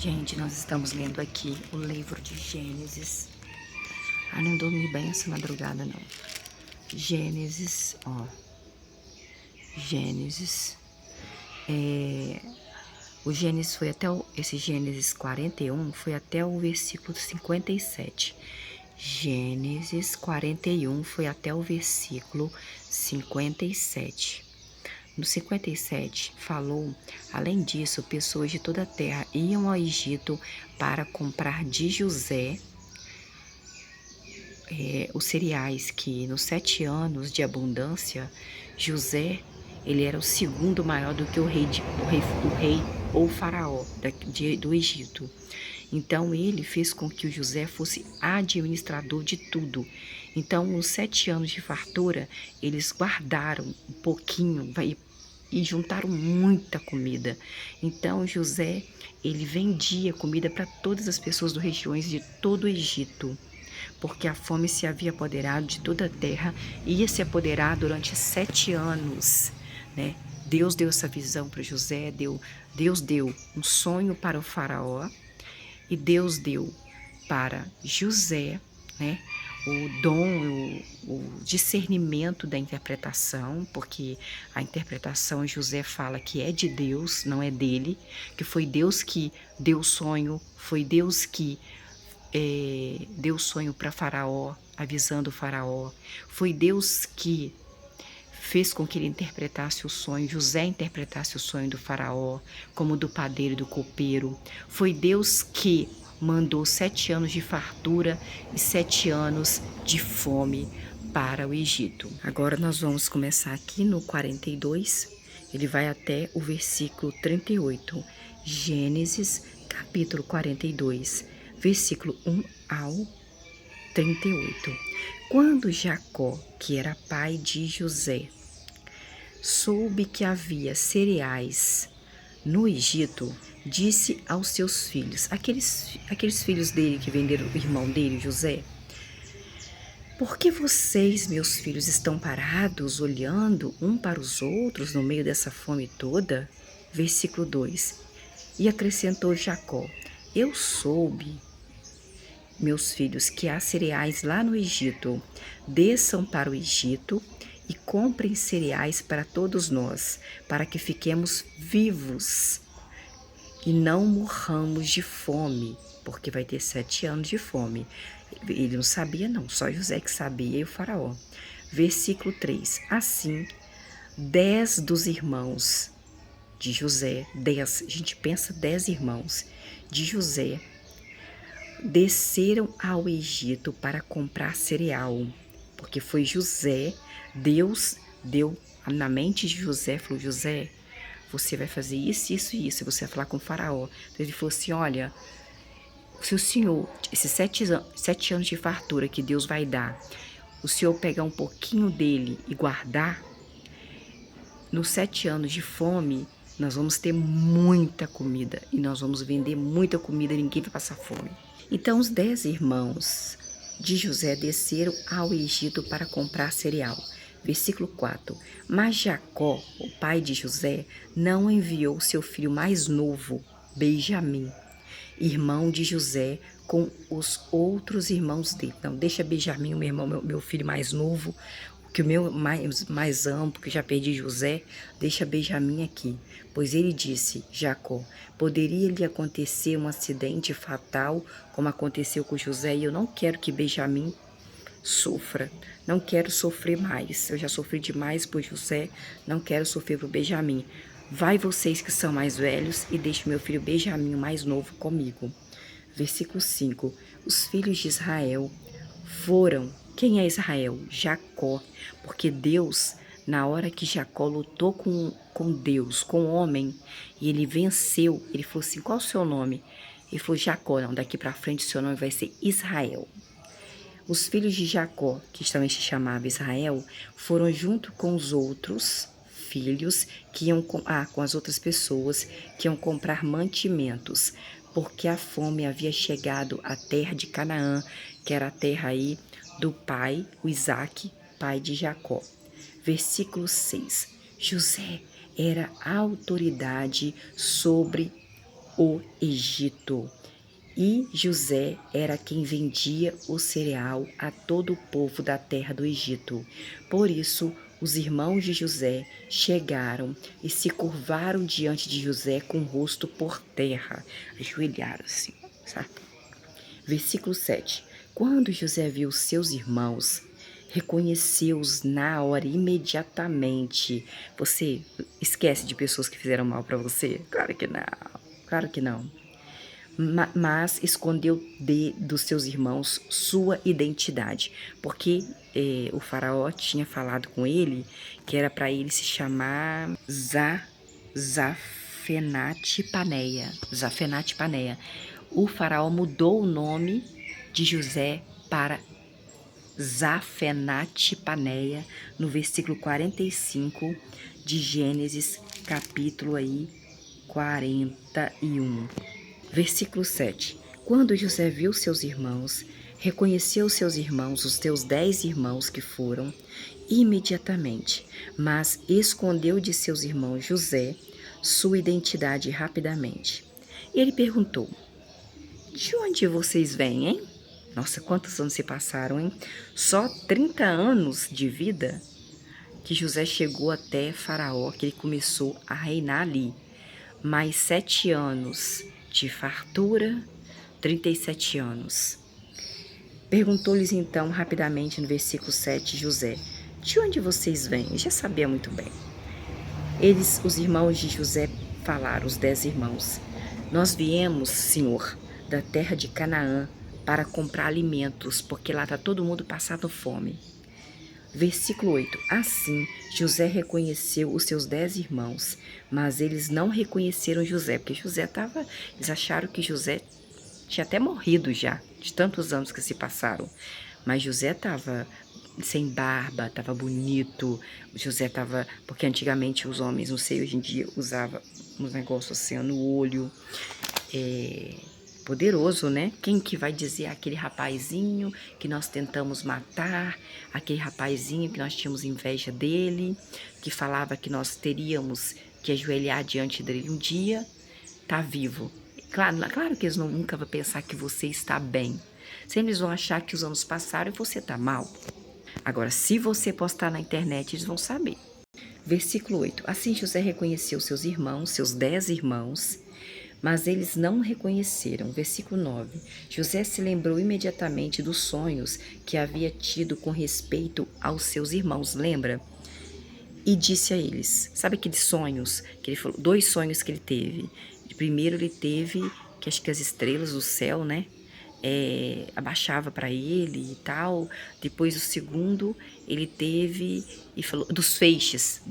Gente, nós estamos lendo aqui o livro de Gênesis. Não dormi bem essa madrugada, não. Gênesis, ó. Gênesis. O Gênesis foi até esse Gênesis 41 foi até o versículo 57. Gênesis 41 foi até o versículo 57. No 57, falou, além disso, pessoas de toda a terra iam ao Egito para comprar de José os cereais, que nos 7 anos de abundância, José, ele era o segundo maior do que o rei ou faraó do Egito. Então, ele fez com que o José fosse administrador de tudo. Então, nos 7 anos de fartura, eles guardaram um pouquinho e juntaram muita comida. Então, José, ele vendia comida para todas as pessoas das regiões de todo o Egito, porque a fome se havia apoderado de toda a terra e ia se apoderar durante 7 anos, né? Deus deu essa visão para José, Deus deu um sonho para o faraó e Deus deu para José, né, o dom, o discernimento da interpretação, porque a interpretação José fala que é de Deus, não é dele, que foi Deus que deu o sonho, foi Deus que deu sonho para Faraó, avisando o Faraó. Foi Deus que fez com que ele interpretasse o sonho, José interpretasse o sonho do Faraó, como do padeiro e do copeiro. Foi Deus que mandou 7 anos de fartura e 7 anos de fome para o Egito. Agora nós vamos começar aqui no 42, ele vai até o versículo 38. Gênesis, capítulo 42, versículo 1 ao 38. Quando Jacó, que era pai de José, soube que havia cereais no Egito, disse aos seus filhos, aqueles filhos dele que venderam o irmão dele, José: por que vocês, meus filhos, estão parados, olhando um para os outros no meio dessa fome toda? Versículo 2. E acrescentou Jacó: eu soube, meus filhos, que há cereais lá no Egito. Desçam para o Egito e comprem cereais para todos nós, para que fiquemos vivos e não morramos de fome, porque vai ter 7 anos de fome. Ele não sabia não, só José que sabia e o faraó. Versículo 3. Assim, 10 dos irmãos de José, 10, a gente pensa 10 irmãos de José, desceram ao Egito para comprar cereal, porque foi José, Deus deu na mente de José, falou: José, você vai fazer isso, isso e isso, e você vai falar com o faraó. Então ele falou assim: olha, se o senhor, esses 7 anos de fartura que Deus vai dar, o senhor pegar um pouquinho dele e guardar, nos 7 anos de fome, nós vamos ter muita comida, e nós vamos vender muita comida, ninguém vai passar fome. Então os 10 irmãos de José desceram ao Egito para comprar cereal. Versículo 4. Mas Jacó, o pai de José, não enviou seu filho mais novo, Benjamim, irmão de José, com os outros irmãos dele. Não, deixa Benjamim, meu irmão, meu filho mais novo, que o meu mais amo, porque já perdi José, deixa Benjamim aqui. Pois ele disse, Jacó, poderia lhe acontecer um acidente fatal, como aconteceu com José, e eu não quero que Benjamim sofra. Não quero sofrer mais. Eu já sofri demais por José, não quero sofrer por Benjamim. Vai vocês que são mais velhos e deixe meu filho Benjamim, mais novo, comigo. Versículo 5. Os filhos de Israel foram. Quem é Israel? Jacó. Porque Deus, na hora que Jacó lutou com Deus, com o homem, e ele venceu, ele falou assim: qual é o seu nome? Ele falou: Jacó. Não, daqui para frente seu nome vai ser Israel. Os filhos de Jacó, que também se chamava Israel, foram junto com os outros filhos que iam com as outras pessoas que iam comprar mantimentos, porque a fome havia chegado à terra de Canaã, que era a terra aí do pai, o Isaque, pai de Jacó. Versículo 6. José era a autoridade sobre o Egito. E José era quem vendia o cereal a todo o povo da terra do Egito. Por isso, os irmãos de José chegaram e se curvaram diante de José com o rosto por terra, ajoelharam-se, sabe? Versículo 7. Quando José viu seus irmãos, reconheceu-os na hora, imediatamente. Você esquece de pessoas que fizeram mal para você? Claro que não, claro que não. Mas escondeu dos seus irmãos sua identidade, porque o faraó tinha falado com ele que era para ele se chamar Zafenate-Paneia. Zafenate-Paneia. O faraó mudou o nome de José para Zafenate-Paneia no versículo 45 de Gênesis, capítulo 41. Versículo 7. Quando José viu seus irmãos, reconheceu seus irmãos, os seus 10 irmãos que foram, imediatamente, mas escondeu de seus irmãos José sua identidade rapidamente. Ele perguntou: de onde vocês vêm, hein? Nossa, quantos anos se passaram, hein? Só 30 anos de vida que José chegou até Faraó, que ele começou a reinar ali. Mais 7 anos de fartura, 37 anos. Perguntou-lhes então rapidamente no versículo 7, José: de onde vocês vêm? Já sabia muito bem. Os irmãos de José, falaram, os 10 irmãos: nós viemos, Senhor, da terra de Canaã para comprar alimentos, porque lá está todo mundo passando fome. Versículo 8. Assim, José reconheceu os seus 10 irmãos, mas eles não reconheceram José, porque eles acharam que José tinha até morrido já, de tantos anos que se passaram. Mas José estava sem barba, estava bonito. José estava, porque antigamente os homens, não sei, hoje em dia usava uns negócios assim no olho. Poderoso, né? Quem que vai dizer aquele rapazinho que nós tentamos matar, aquele rapazinho que nós tínhamos inveja dele, que falava que nós teríamos que ajoelhar diante dele um dia, tá vivo. Claro que eles nunca vão pensar que você está bem. Sempre eles vão achar que os anos passaram e você tá mal. Agora, se você postar na internet, eles vão saber. Versículo 8. Assim José reconheceu seus irmãos, seus 10 irmãos, mas eles não reconheceram. Versículo 9. José se lembrou imediatamente dos sonhos que havia tido com respeito aos seus irmãos, lembra? E disse a eles, sabe aqueles sonhos que ele falou? 2 sonhos que ele teve. Primeiro ele teve que acho que as estrelas do céu, né? Abaixava para ele e tal. Depois o segundo ele teve e falou dos feixes,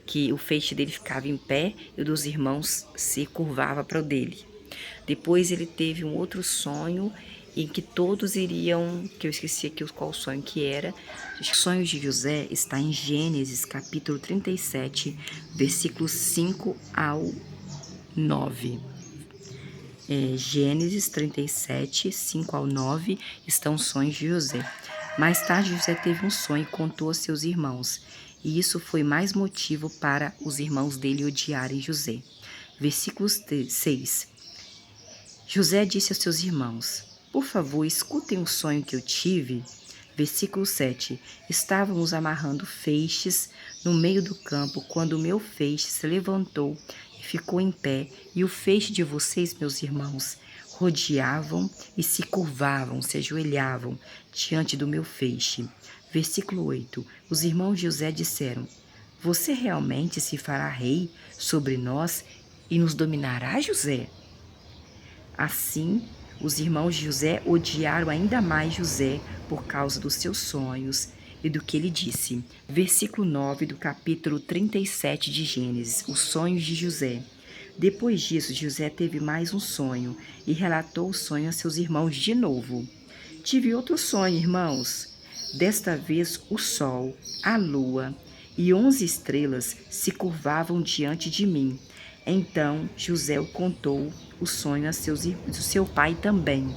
que o feixe dele ficava em pé e o dos irmãos se curvava para o dele. Depois ele teve um outro sonho em que todos iriam, que eu esqueci aqui qual sonho que era. Os sonhos de José está em Gênesis capítulo 37, versículos 5 ao 9. Gênesis 37, 5 ao 9, estão os sonhos de José. Mais tarde, José teve um sonho e contou a seus irmãos, e isso foi mais motivo para os irmãos dele odiarem José. Versículo 6. José disse aos seus irmãos: por favor, escutem o sonho que eu tive. Versículo 7. Estávamos amarrando feixes no meio do campo, quando o meu feixe se levantou e ficou em pé, e o feixe de vocês, meus irmãos, rodeavam e se curvavam, se ajoelhavam diante do meu feixe. Versículo 8. Os irmãos de José disseram: você realmente se fará rei sobre nós e nos dominará, José? Assim, os irmãos de José odiaram ainda mais José por causa dos seus sonhos e do que ele disse. Versículo 9 do capítulo 37 de Gênesis, os sonhos de José. Depois disso, José teve mais um sonho e relatou o sonho a seus irmãos de novo. Tive outro sonho, irmãos. Desta vez, o sol, a lua e 11 estrelas se curvavam diante de mim. Então José contou o sonho a seu pai também.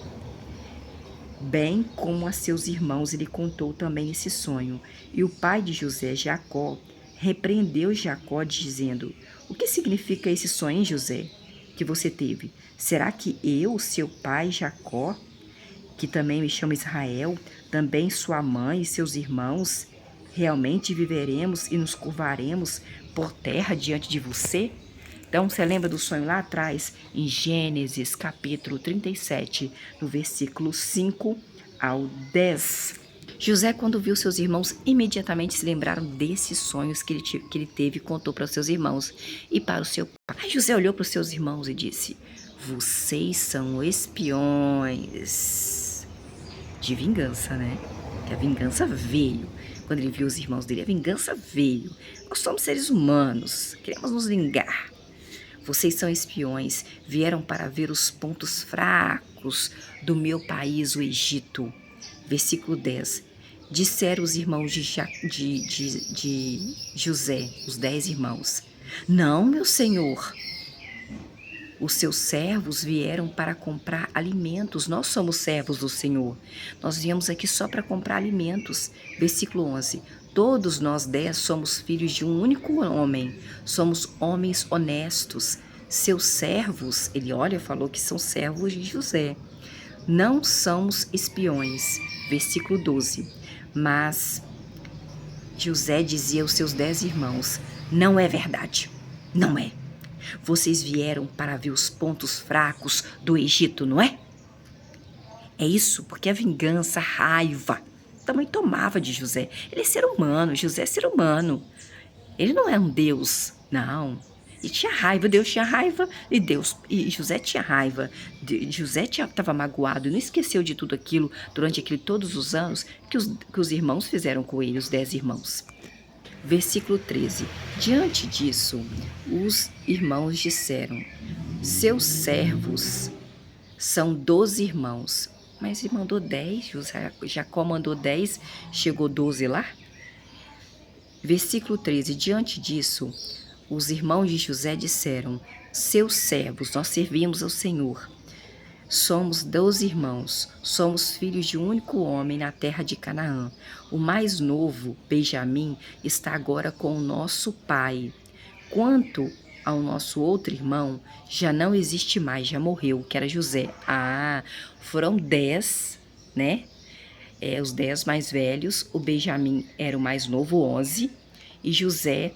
Bem como a seus irmãos, ele contou também esse sonho. E o pai de José, Jacó, repreendeu Jacó, dizendo: o que significa esse sonho, José? que você teve? Será que eu, seu pai Jacó, que também me chama Israel, também sua mãe e seus irmãos, realmente viveremos e nos curvaremos por terra diante de você? Então, você lembra do sonho lá atrás, em Gênesis capítulo 37, no versículo 5 ao 10. José, quando viu seus irmãos, imediatamente se lembraram desses sonhos que ele teve e contou para os seus irmãos e para o seu pai. Aí José olhou para os seus irmãos e disse: vocês são espiões de vingança, né? Que a vingança veio. Quando ele viu os irmãos dele, a vingança veio. Nós somos seres humanos, queremos nos vingar. Vocês são espiões, vieram para ver os pontos fracos do meu país, o Egito. Versículo 10. Disseram os irmãos de José, os 10 irmãos: não, meu senhor. Os seus servos vieram para comprar alimentos. Nós somos servos do Senhor. Nós viemos aqui só para comprar alimentos. Versículo 11. Todos nós 10 somos filhos de um único homem. Somos homens honestos. Seus servos, ele olha, falou que são servos de José. Não somos espiões. Versículo 12. Mas José dizia aos seus 10 irmãos: não é verdade. Não é. Vocês vieram para ver os pontos fracos do Egito, não é? É isso, porque a vingança, a raiva, também tomava de José. Ele é ser humano, José é ser humano. Ele não é um Deus, não. E tinha raiva, Deus tinha raiva e José tinha raiva. José estava magoado, não esqueceu de tudo aquilo durante todos os anos que os irmãos fizeram com ele, os 10 irmãos. Versículo 13. Diante disso, os irmãos disseram: seus servos são 12 irmãos. Mas ele mandou 10, Jacó mandou 10, chegou 12 lá? Versículo 13. Diante disso, os irmãos de José disseram: seus servos, nós servimos ao Senhor. Somos 12 irmãos, somos filhos de um único homem na terra de Canaã. O mais novo, Benjamim, está agora com o nosso pai. Quanto ao nosso outro irmão, já não existe mais, já morreu, que era José. Ah, foram 10, né? Os 10 mais velhos, o Benjamim era o mais novo, 11, e José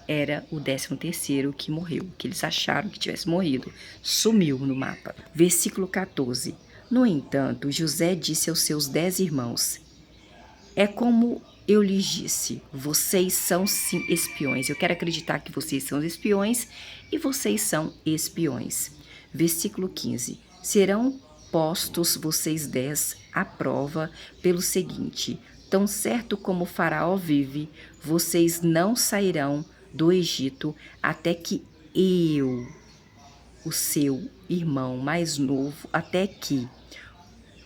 era o 13º que morreu, que eles acharam que tivesse morrido. Sumiu no mapa. Versículo 14. No entanto, José disse aos seus 10 irmãos: é como eu lhes disse, vocês são sim espiões. Eu quero acreditar que vocês são espiões e vocês são espiões. Versículo 15. Serão postos vocês 10 à prova pelo seguinte: tão certo como o Faraó vive, vocês não sairão do Egito até que eu, o seu irmão mais novo,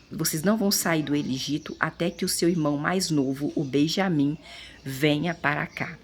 vocês não vão sair do Egito até que o seu irmão mais novo, o Benjamim, venha para cá.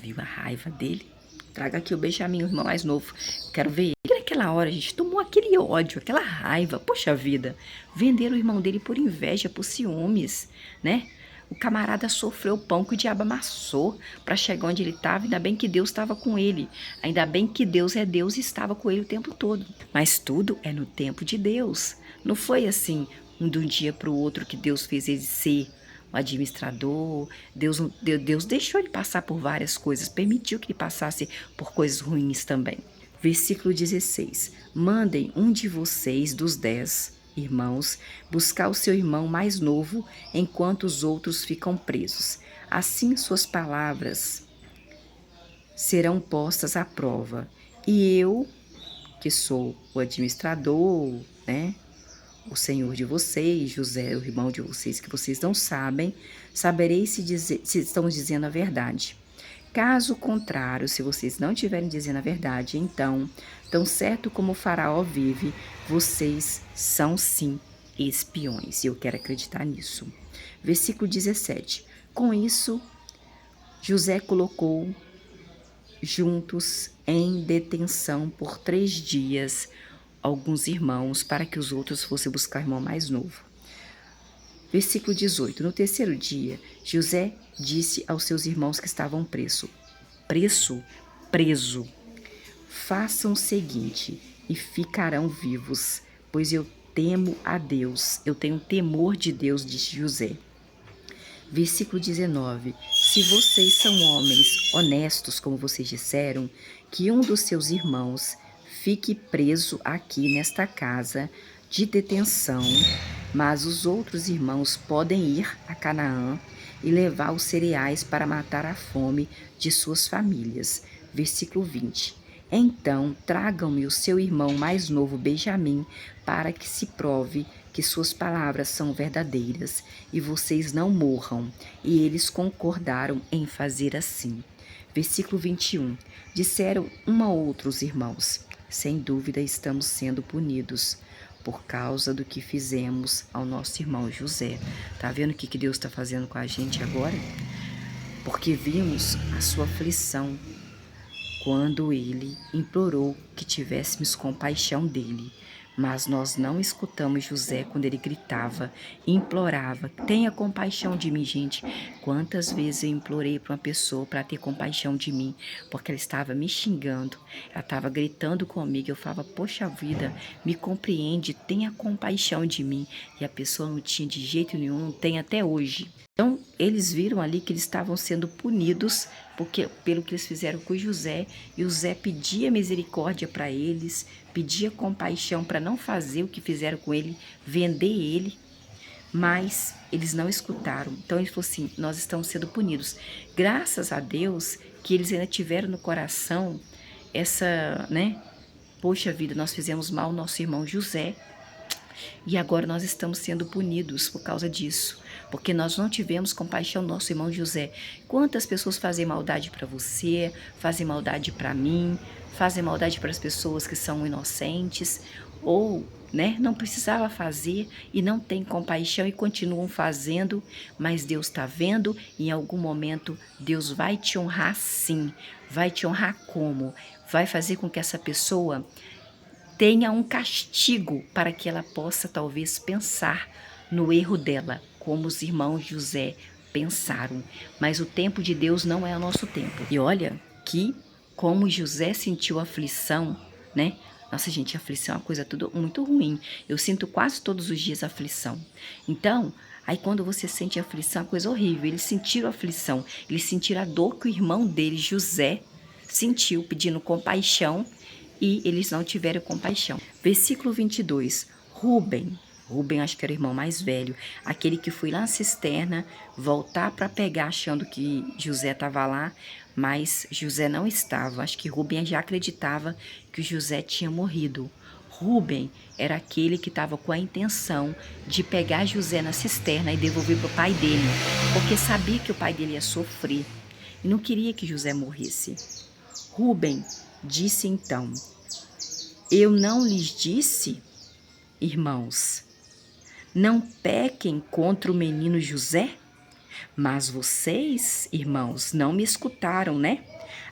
Viu a raiva dele? Traga aqui o Benjamim, o irmão mais novo. Quero ver ele. E naquela hora, a gente tomou aquele ódio, aquela raiva. Poxa vida, venderam o irmão dele por inveja, por ciúmes, né? O camarada sofreu o pão que o diabo amassou para chegar onde ele estava. Ainda bem que Deus estava com ele. Ainda bem que Deus é Deus e estava com ele o tempo todo. Mas tudo é no tempo de Deus. Não foi assim, de um dia para o outro, que Deus fez ele ser um administrador. Deus deixou ele passar por várias coisas. Permitiu que ele passasse por coisas ruins também. Versículo 16. Mandem um de vocês, dos 10 irmãos, buscar o seu irmão mais novo, enquanto os outros ficam presos. Assim suas palavras serão postas à prova. E eu, que sou o administrador, né, o senhor de vocês, José, o irmão de vocês, que vocês não sabem, saberei se estão dizendo a verdade. Caso contrário, se vocês não estiverem dizendo a verdade, então, tão certo como o Faraó vive, vocês são sim espiões. E eu quero acreditar nisso. Versículo 17. Com isso, José colocou juntos em detenção por 3 dias alguns irmãos, para que os outros fossem buscar o irmão mais novo. Versículo 18. No 3º dia, José disse aos seus irmãos que estavam preso: façam o seguinte: e ficarão vivos, pois eu temo a Deus, eu tenho temor de Deus, disse José. Versículo 19. Se vocês são homens honestos, como vocês disseram, que um dos seus irmãos fique preso aqui nesta casa de detenção, mas os outros irmãos podem ir a Canaã e levar os cereais para matar a fome de suas famílias. Versículo 20. Então tragam-me o seu irmão mais novo Benjamim, para que se prove que suas palavras são verdadeiras e vocês não morram. E eles concordaram em fazer assim. Versículo 21. Disseram um a outro os irmãos: sem dúvida estamos sendo punidos por causa do que fizemos ao nosso irmão José. Tá vendo o que Deus está fazendo com a gente agora? Porque vimos a sua aflição quando ele implorou que tivéssemos compaixão dele. Mas nós não escutamos José quando ele gritava, implorava: tenha compaixão de mim, gente. Quantas vezes eu implorei para uma pessoa para ter compaixão de mim, porque ela estava me xingando, ela estava gritando comigo, eu falava: poxa vida, me compreende, tenha compaixão de mim. E a pessoa não tinha de jeito nenhum, não tem até hoje. Então, eles viram ali que eles estavam sendo punidos pelo que eles fizeram com José, e José pedia misericórdia para eles, pedia compaixão para não fazer o que fizeram com ele, vender ele, mas eles não escutaram. Então, ele falou assim: nós estamos sendo punidos. Graças a Deus que eles ainda tiveram no coração essa, poxa vida, nós fizemos mal ao nosso irmão José, e agora nós estamos sendo punidos por causa disso, porque nós não tivemos compaixão do nosso irmão José. Quantas pessoas fazem maldade para você, fazem maldade para mim, fazem maldade para as pessoas que são inocentes, ou não precisava fazer e não tem compaixão e continuam fazendo, mas Deus está vendo e em algum momento Deus vai te honrar sim. Vai te honrar como? Vai fazer com que essa pessoa tenha um castigo para que ela possa talvez pensar no erro dela, como os irmãos José pensaram. Mas o tempo de Deus não é o nosso tempo. E olha que como José sentiu aflição, Nossa, gente, aflição é uma coisa tudo muito ruim. Eu sinto quase todos os dias aflição. Então, aí quando você sente aflição, é uma coisa horrível. Eles sentiram aflição, eles sentiram a dor que o irmão dele, José, sentiu, pedindo compaixão, e eles não tiveram compaixão. Versículo 22. Rúben, acho que era o irmão mais velho, aquele que foi lá na cisterna, voltar para pegar achando que José estava lá, mas José não estava. Acho que Rúben já acreditava que José tinha morrido. Rúben era aquele que estava com a intenção de pegar José na cisterna e devolver para o pai dele, porque sabia que o pai dele ia sofrer e não queria que José morresse. Rúben disse então: eu não lhes disse, irmãos, não pequem contra o menino José? Mas vocês, irmãos, não me escutaram,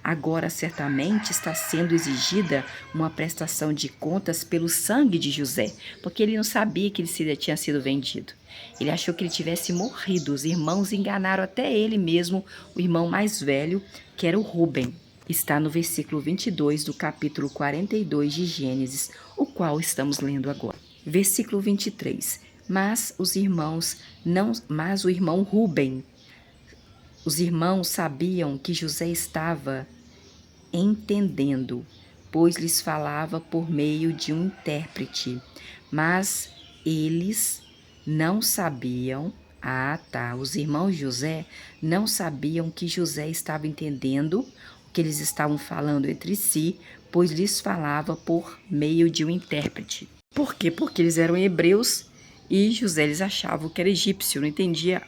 Agora certamente está sendo exigida uma prestação de contas pelo sangue de José, porque ele não sabia que ele tinha sido vendido. Ele achou que ele tivesse morrido. Os irmãos enganaram até ele mesmo, o irmão mais velho, que era o Rúben. Está no versículo 22 do capítulo 42 de Gênesis, o qual estamos lendo agora. Versículo 23. Mas o irmão Rúben, os irmãos sabiam que José estava entendendo, pois lhes falava por meio de um intérprete. Mas eles não sabiam, os irmãos José não sabiam que José estava entendendo que eles estavam falando entre si, pois lhes falava por meio de um intérprete. Por quê? Porque eles eram hebreus e José eles achavam que era egípcio, não entendia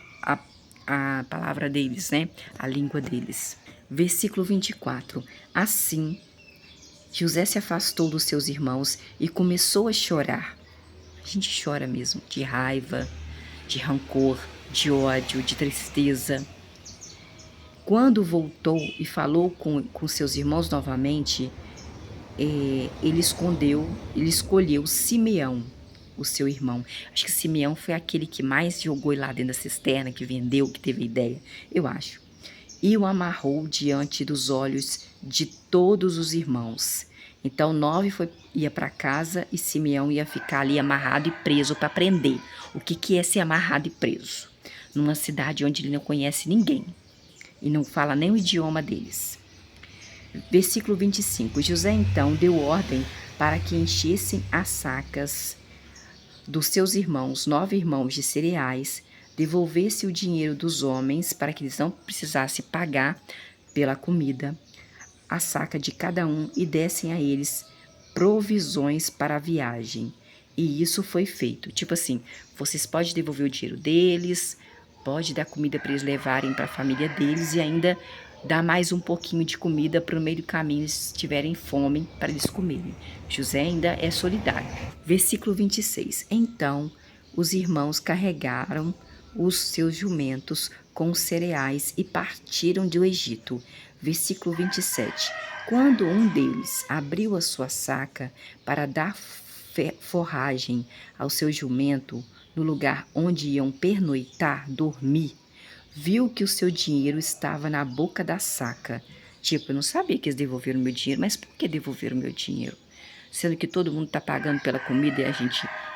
a palavra deles, a língua deles. Versículo 24. Assim, José se afastou dos seus irmãos e começou a chorar. A gente chora mesmo, de raiva, de rancor, de ódio, de tristeza. Quando voltou e falou com seus irmãos novamente, ele escolheu Simeão, o seu irmão. Acho que Simeão foi aquele que mais jogou lá dentro da cisterna, que vendeu, que teve ideia, eu acho. E o amarrou diante dos olhos de todos os irmãos. Então 9 ia para casa e Simeão ia ficar ali amarrado e preso para aprender. O que é ser amarrado e preso? Numa cidade onde ele não conhece ninguém e não fala nem o idioma deles. Versículo 25. José então deu ordem para que enchessem as sacas dos seus irmãos, 9 irmãos de cereais, devolvesse o dinheiro dos homens para que eles não precisassem pagar pela comida, a saca de cada um, e dessem a eles provisões para a viagem. E isso foi feito. Tipo assim, vocês podem devolver o dinheiro deles, pode dar comida para eles levarem para a família deles e ainda dar mais um pouquinho de comida para o meio do caminho, se tiverem fome, para eles comerem. José ainda é solidário. Versículo 26. Então os irmãos carregaram os seus jumentos com os cereais e partiram do Egito. Versículo 27. Quando um deles abriu a sua saca para dar forragem ao seu jumento, no lugar onde iam pernoitar, dormir, viu que o seu dinheiro estava na boca da saca. Tipo, eu não sabia que eles devolveram meu dinheiro, mas por que devolveram meu dinheiro? Sendo que todo mundo está pagando pela comida e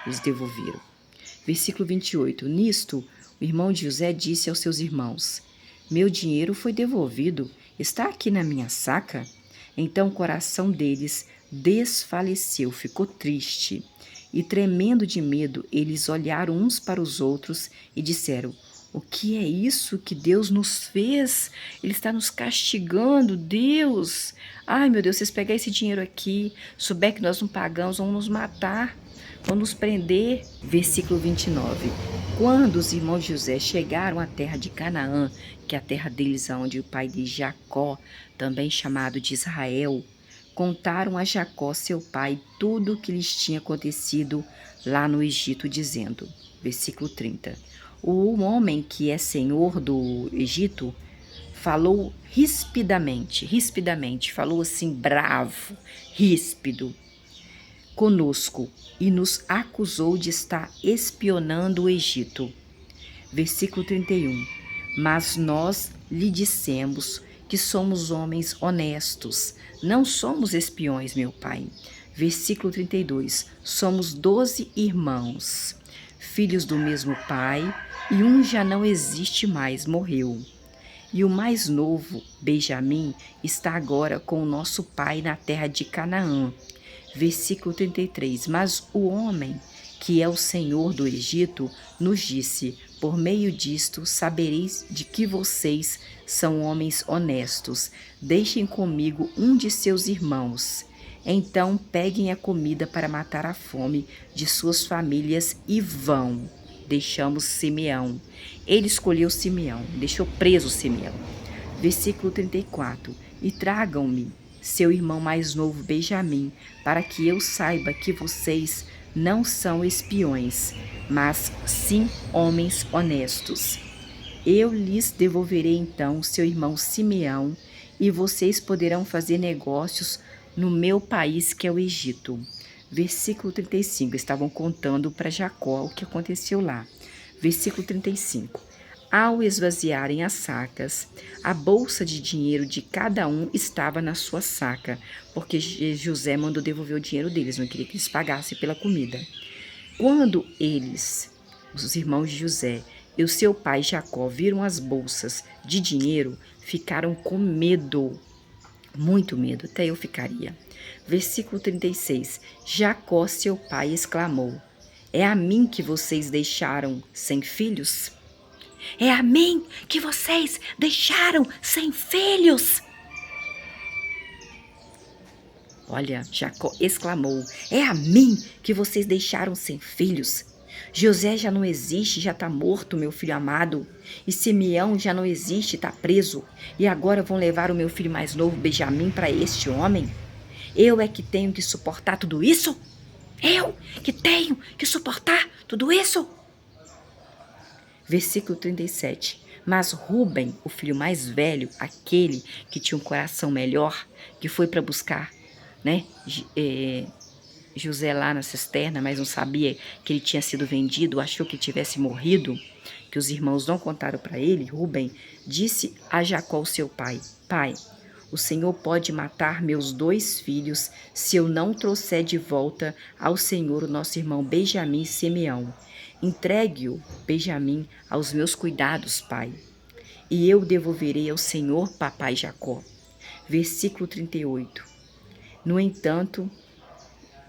eles devolveram. Versículo 28. Nisto, o irmão de José disse aos seus irmãos: meu dinheiro foi devolvido, está aqui na minha saca? Então o coração deles desfaleceu, ficou triste. E tremendo de medo, eles olharam uns para os outros e disseram: o que é isso que Deus nos fez? Ele está nos castigando, Deus. Ai, meu Deus, vocês pegarem esse dinheiro aqui, souber que nós não pagamos, vão nos matar, vão nos prender. Versículo 29. Quando os irmãos de José chegaram à terra de Canaã, que é a terra deles, onde o pai de Jacó, também chamado de Israel, contaram a Jacó, seu pai, tudo o que lhes tinha acontecido lá no Egito, dizendo, versículo 30, o homem que é senhor do Egito falou rispidamente, falou assim bravo, ríspido, conosco e nos acusou de estar espionando o Egito. Versículo 31. Mas nós lhe dissemos que somos homens honestos, não somos espiões, meu pai. Versículo 32. Somos 12 irmãos, filhos do mesmo pai, e um já não existe mais, morreu. E o mais novo, Benjamim, está agora com o nosso pai na terra de Canaã. Versículo 33. Mas o homem, que é o Senhor do Egito, nos disse: por meio disto sabereis de que vocês são homens honestos. Deixem comigo um de seus irmãos. Então peguem a comida para matar a fome de suas famílias e vão. Deixamos Simeão. Ele escolheu Simeão, deixou preso Simeão. Versículo 34. E tragam-me seu irmão mais novo Benjamim, para que eu saiba que vocês não são espiões, mas sim homens honestos. Eu lhes devolverei então seu irmão Simeão, e vocês poderão fazer negócios no meu país, que é o Egito. Versículo 35, estavam contando para Jacó o que aconteceu lá. Versículo 35. Ao esvaziarem as sacas, a bolsa de dinheiro de cada um estava na sua saca, porque José mandou devolver o dinheiro deles, não queria que eles pagassem pela comida. Quando eles, os irmãos de José e o seu pai Jacó, viram as bolsas de dinheiro, ficaram com medo, muito medo, até eu ficaria. Versículo 36. Jacó, seu pai, exclamou: é a mim que vocês deixaram sem filhos? É a mim que vocês deixaram sem filhos? Olha, Jacó exclamou: é a mim que vocês deixaram sem filhos? José já não existe, já está morto, meu filho amado. E Simeão já não existe, está preso. E agora vão levar o meu filho mais novo, Benjamim, para este homem? Eu é que tenho que suportar tudo isso? Eu que tenho que suportar tudo isso? Versículo 37. Mas Rúben, o filho mais velho, aquele que tinha um coração melhor, que foi para buscar, né, José lá na cisterna, mas não sabia que ele tinha sido vendido, achou que ele tivesse morrido, que os irmãos não contaram para ele, Rúben disse a Jacó, seu pai: pai, O Senhor pode matar meus 2 filhos se eu não trouxer de volta ao Senhor o nosso irmão Benjamim e Simeão. Entregue-o, Benjamim, aos meus cuidados, pai, e eu devolverei ao Senhor, papai Jacó. Versículo 38. No entanto,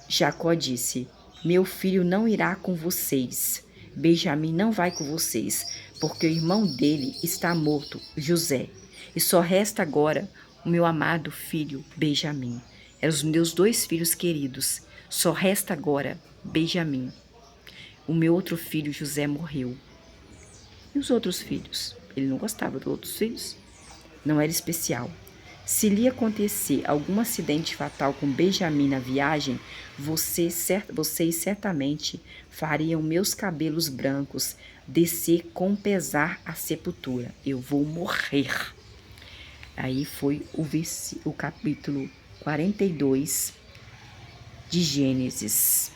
Jacó disse: meu filho não irá com vocês. Benjamim não vai com vocês, porque o irmão dele está morto, José, e só resta agora o meu amado filho Benjamim. Eram os meus 2 filhos queridos. Só resta agora Benjamim. O meu outro filho José morreu. E os outros filhos? Ele não gostava dos outros filhos. Não era especial. Se lhe acontecer algum acidente fatal com Benjamim na viagem, vocês certamente fariam meus cabelos brancos descer com pesar à sepultura. Eu vou morrer. Aí foi o capítulo 42 de Gênesis.